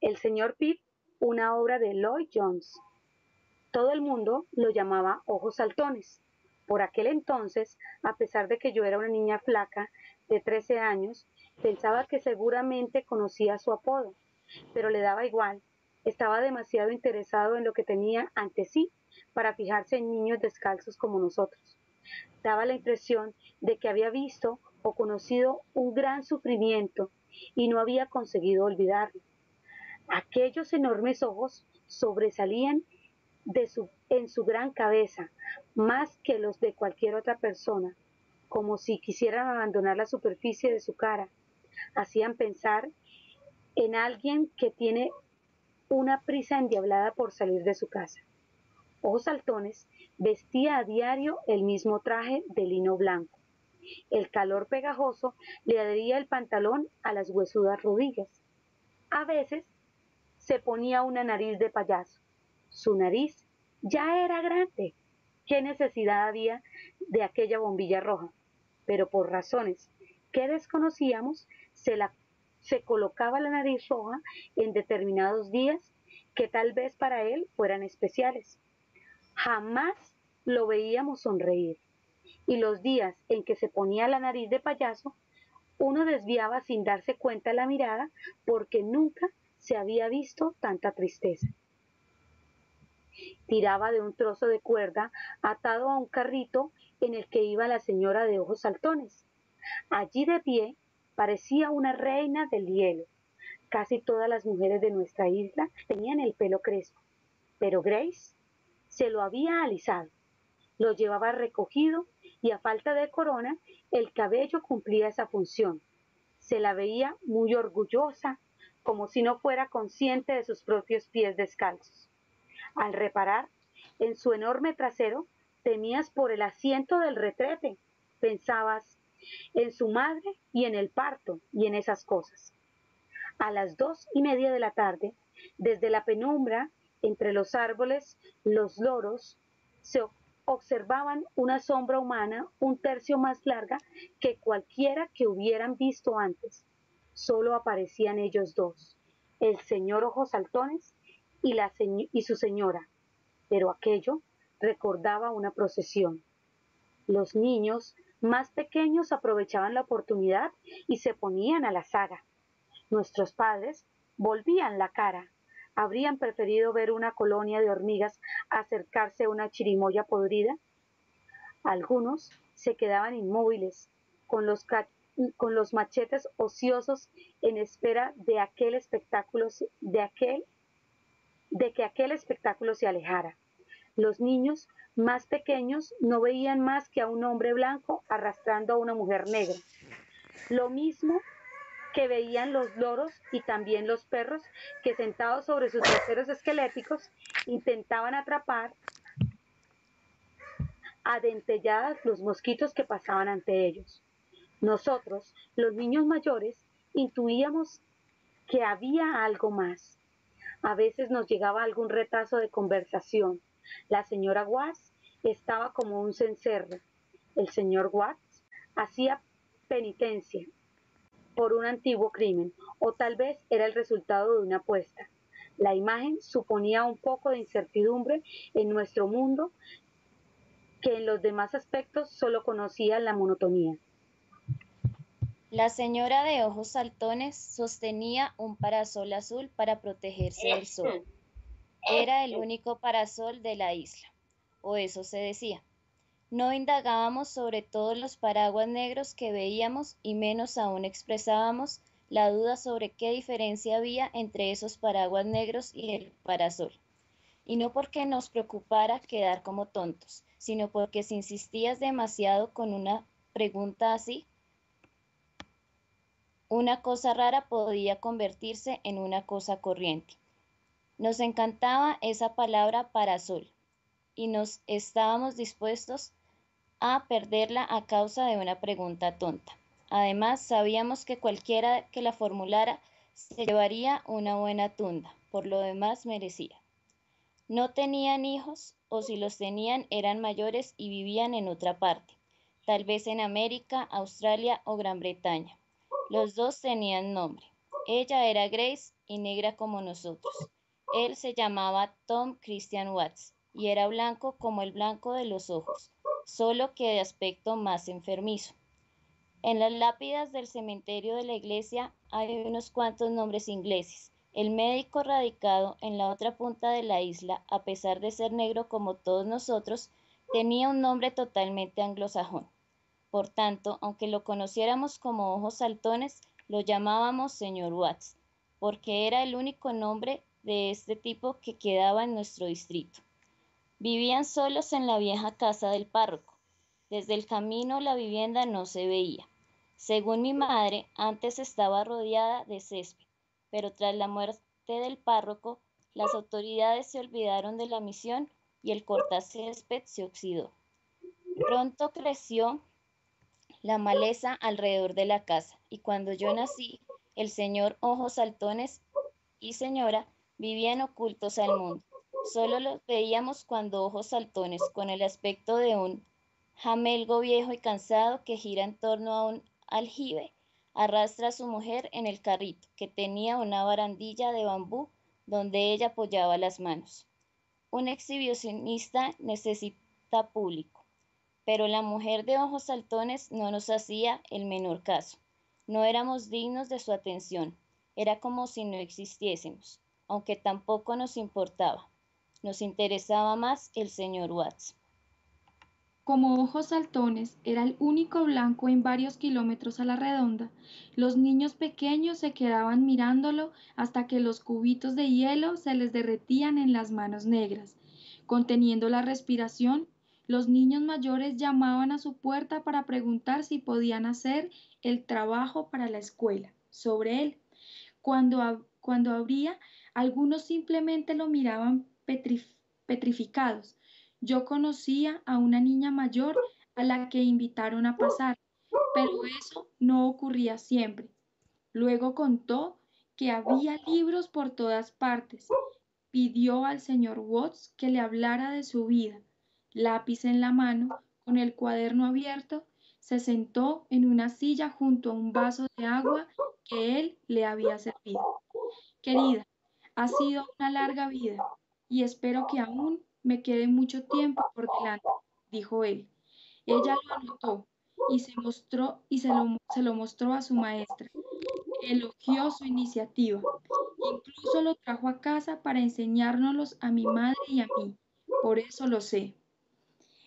El señor Pip, una obra de Lloyd Jones. Todo el mundo lo llamaba Ojos Saltones. Por aquel entonces, a pesar de que yo era una niña flaca de 13 años, pensaba que seguramente conocía su apodo, pero le daba igual. Estaba demasiado interesado en lo que tenía ante sí para fijarse en niños descalzos como nosotros. Daba la impresión de que había visto o conocido un gran sufrimiento y no había conseguido olvidarlo. Aquellos enormes ojos sobresalían en su gran cabeza, más que los de cualquier otra persona, como si quisieran abandonar la superficie de su cara. Hacían pensar en alguien que tiene una prisa endiablada por salir de su casa. Ojos Saltones vestía a diario el mismo traje de lino blanco. El calor pegajoso le adhería el pantalón a las huesudas rodillas. A veces se ponía una nariz de payaso. Su nariz ya era grande. ¿Qué necesidad había de aquella bombilla roja? Pero por razones que desconocíamos, se colocaba la nariz roja en determinados días que tal vez para él fueran especiales. Jamás lo veíamos sonreír. Y los días en que se ponía la nariz de payaso, uno desviaba sin darse cuenta la mirada porque nunca se había visto tanta tristeza. Tiraba de un trozo de cuerda atado a un carrito en el que iba la señora de ojos saltones. Allí de pie parecía una reina del hielo. Casi todas las mujeres de nuestra isla tenían el pelo crespo, pero Grace se lo había alisado. Lo llevaba recogido y a falta de corona, el cabello cumplía esa función. Se la veía muy orgullosa, como si no fuera consciente de sus propios pies descalzos. Al reparar en su enorme trasero, temías por el asiento del retrete, pensabas en su madre y en el parto y en esas cosas. A las 2:30 de la tarde, desde la penumbra, entre los árboles, los loros, se observaban una sombra humana un tercio más larga que cualquiera que hubieran visto antes. Solo aparecían ellos dos, el señor Ojos Saltones y su señora, pero aquello recordaba una procesión. Los niños más pequeños aprovechaban la oportunidad y se ponían a la saga. Nuestros padres volvían la cara. ¿Habrían preferido ver una colonia de hormigas acercarse a una chirimoya podrida? Algunos se quedaban inmóviles, con con los machetes ociosos en espera de que aquel espectáculo se alejara. Los niños más pequeños no veían más que a un hombre blanco arrastrando a una mujer negra. Lo mismo que veían los loros y también los perros que sentados sobre sus traseros esqueléticos intentaban atrapar a dentelladas los mosquitos que pasaban ante ellos. Nosotros, los niños mayores, intuíamos que había algo más. A veces nos llegaba algún retazo de conversación. La señora Watts estaba como un cencerro. El señor Watts hacía penitencia por un antiguo crimen, o tal vez era el resultado de una apuesta. La imagen suponía un poco de incertidumbre en nuestro mundo que en los demás aspectos solo conocía la monotonía. La señora de ojos saltones sostenía un parasol azul para protegerse del sol. Era el único parasol de la isla, o eso se decía. No indagábamos sobre todos los paraguas negros que veíamos y menos aún expresábamos la duda sobre qué diferencia había entre esos paraguas negros y el parasol. Y no porque nos preocupara quedar como tontos, sino porque si insistías demasiado con una pregunta así, una cosa rara podía convertirse en una cosa corriente. Nos encantaba esa palabra parasol y nos estábamos dispuestos a perderla a causa de una pregunta tonta. Además, sabíamos que cualquiera que la formulara se llevaría una buena tunda, por lo demás merecía. No tenían hijos, o si los tenían eran mayores y vivían en otra parte, tal vez en América, Australia o Gran Bretaña. Los dos tenían nombre. Ella era Grace y negra como nosotros. Él se llamaba Tom Christian Watts y era blanco como el blanco de los ojos, solo que de aspecto más enfermizo. En las lápidas del cementerio de la iglesia hay unos cuantos nombres ingleses. El médico radicado en la otra punta de la isla, a pesar de ser negro como todos nosotros, tenía un nombre totalmente anglosajón. Por tanto, aunque lo conociéramos como ojos saltones, lo llamábamos señor Watts, porque era el único nombre de este tipo que quedaba en nuestro distrito. Vivían solos en la vieja casa del párroco. Desde el camino la vivienda no se veía. Según mi madre, antes estaba rodeada de césped, pero tras la muerte del párroco, las autoridades se olvidaron de la misión y el cortacésped se oxidó. Pronto creció la maleza alrededor de la casa, y cuando yo nací, el señor Ojos Saltones y señora vivían ocultos al mundo. Solo los veíamos cuando Ojos Saltones, con el aspecto de un jamelgo viejo y cansado que gira en torno a un aljibe, arrastra a su mujer en el carrito, que tenía una barandilla de bambú donde ella apoyaba las manos. Un exhibicionista necesita público, pero la mujer de ojos saltones no nos hacía el menor caso. No éramos dignos de su atención. Era como si no existiésemos, aunque tampoco nos importaba. Nos interesaba más el señor Watts. Como Ojos Saltones era el único blanco en varios kilómetros a la redonda, los niños pequeños se quedaban mirándolo hasta que los cubitos de hielo se les derretían en las manos negras. Conteniendo la respiración, los niños mayores llamaban a su puerta para preguntar si podían hacer el trabajo para la escuela sobre él. Cuando abría, algunos simplemente lo miraban petrificados. Yo conocía a una niña mayor a la que invitaron a pasar, pero eso no ocurría siempre. Luego contó que había libros por todas partes. Pidió al señor Watts que le hablara de su vida. Lápiz en la mano, con el cuaderno abierto, se sentó en una silla junto a un vaso de agua que él le había servido. Querida, ha sido una larga vida y espero que aún me quede mucho tiempo por delante, dijo él. Ella lo anotó y se lo mostró a su maestra, que elogió su iniciativa. Incluso lo trajo a casa para enseñárnoslos a mi madre y a mí. Por eso lo sé.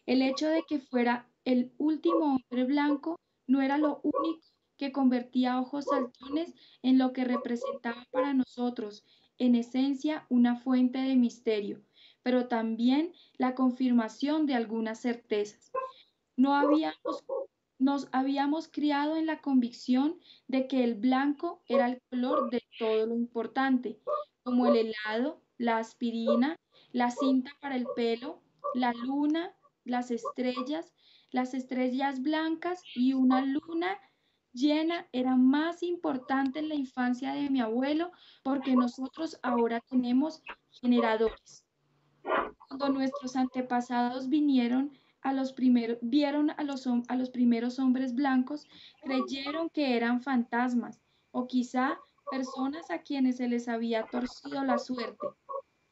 El hecho de que fuera el último hombre blanco no era lo único que convertía a Ojos Saltones en lo que representaba para nosotros, en esencia una fuente de misterio, pero también la confirmación de algunas certezas. No habíamos, Nos habíamos criado en la convicción de que el blanco era el color de todo lo importante, como el helado, la aspirina, la cinta para el pelo, la luna, las estrellas blancas y una luna llena era más importante en la infancia de mi abuelo porque nosotros ahora tenemos generadores. Cuando nuestros antepasados vieron a los primeros hombres blancos, creyeron que eran fantasmas o quizá personas a quienes se les había torcido la suerte.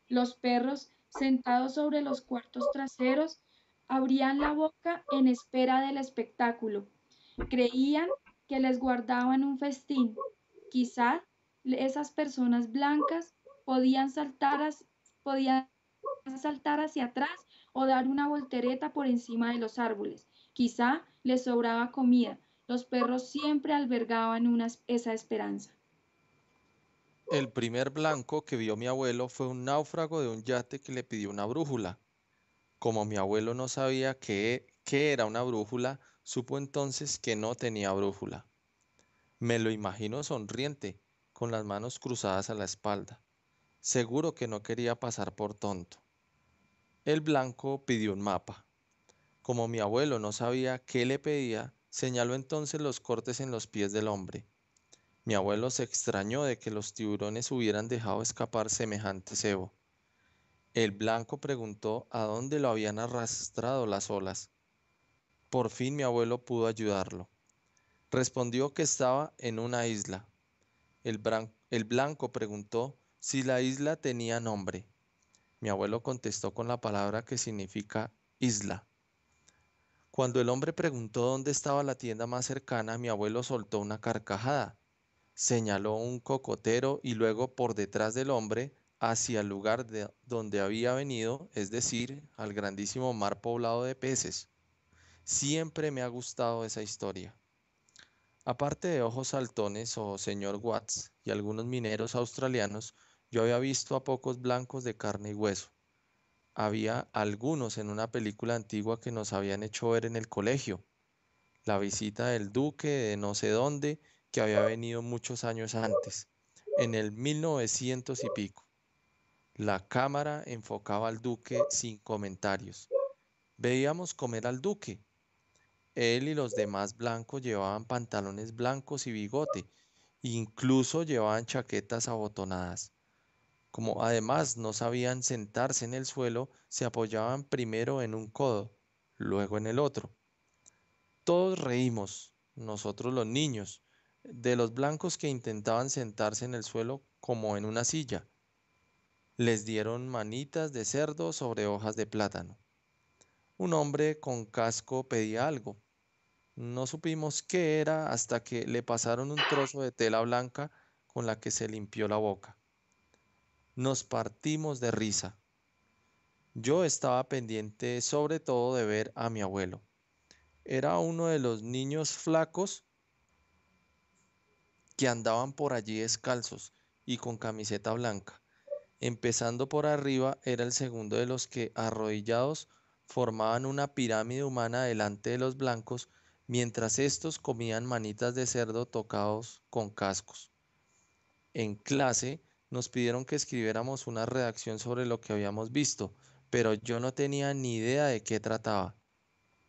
Los perros, sentados sobre los cuartos traseros, abrían la boca en espera del espectáculo. Creían que les guardaban un festín. Quizá esas personas blancas podían podían saltar hacia atrás o dar una voltereta por encima de los árboles. Quizá les sobraba comida. Los perros siempre albergaban esa esperanza. El primer blanco que vio mi abuelo fue un náufrago de un yate que le pidió una brújula. Como mi abuelo no sabía qué era una brújula, supo entonces que no tenía brújula. Me lo imagino sonriente, con las manos cruzadas a la espalda. Seguro que no quería pasar por tonto. El blanco pidió un mapa. Como mi abuelo no sabía qué le pedía, señaló entonces los cortes en los pies del hombre. Mi abuelo se extrañó de que los tiburones hubieran dejado escapar semejante cebo. El blanco preguntó a dónde lo habían arrastrado las olas. Por fin mi abuelo pudo ayudarlo. Respondió que estaba en una isla. El El blanco preguntó si la isla tenía nombre. Mi abuelo contestó con la palabra que significa isla. Cuando el hombre preguntó dónde estaba la tienda más cercana, mi abuelo soltó una carcajada. Señaló un cocotero y luego por detrás del hombre hacia el lugar donde había venido, es decir, al grandísimo mar poblado de peces. Siempre me ha gustado esa historia. Aparte de ojos saltones o señor Watts y algunos mineros australianos, yo había visto a pocos blancos de carne y hueso. Había algunos en una película antigua que nos habían hecho ver en el colegio. La visita del duque de no sé dónde, que había venido muchos años antes, en el 1900 y pico. La cámara enfocaba al duque sin comentarios. Veíamos comer al duque. Él y los demás blancos llevaban pantalones blancos y bigote, incluso llevaban chaquetas abotonadas. Como además no sabían sentarse en el suelo, se apoyaban primero en un codo, luego en el otro. Todos reímos, nosotros los niños, de los blancos que intentaban sentarse en el suelo como en una silla. Les dieron manitas de cerdo sobre hojas de plátano. Un hombre con casco pedía algo. No supimos qué era hasta que le pasaron un trozo de tela blanca con la que se limpió la boca. Nos partimos de risa. Yo estaba pendiente sobre todo de ver a mi abuelo. Era uno de los niños flacos que andaban por allí descalzos y con camiseta blanca. Empezando por arriba, era el segundo de los que, arrodillados, formaban una pirámide humana delante de los blancos, mientras estos comían manitas de cerdo tocados con cascos. En clase nos pidieron que escribiéramos una redacción sobre lo que habíamos visto, pero yo no tenía ni idea de qué trataba.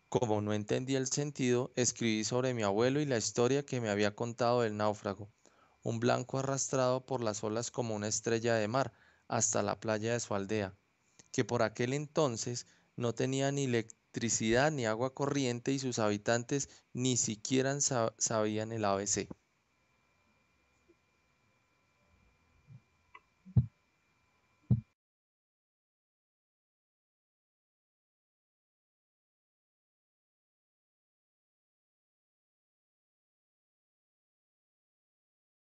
Como no entendía el sentido, escribí sobre mi abuelo y la historia que me había contado del náufrago, un blanco arrastrado por las olas como una estrella de mar hasta la playa de su aldea, que por aquel entonces no tenía ni electricidad ni agua corriente y sus habitantes ni siquiera sabían el ABC.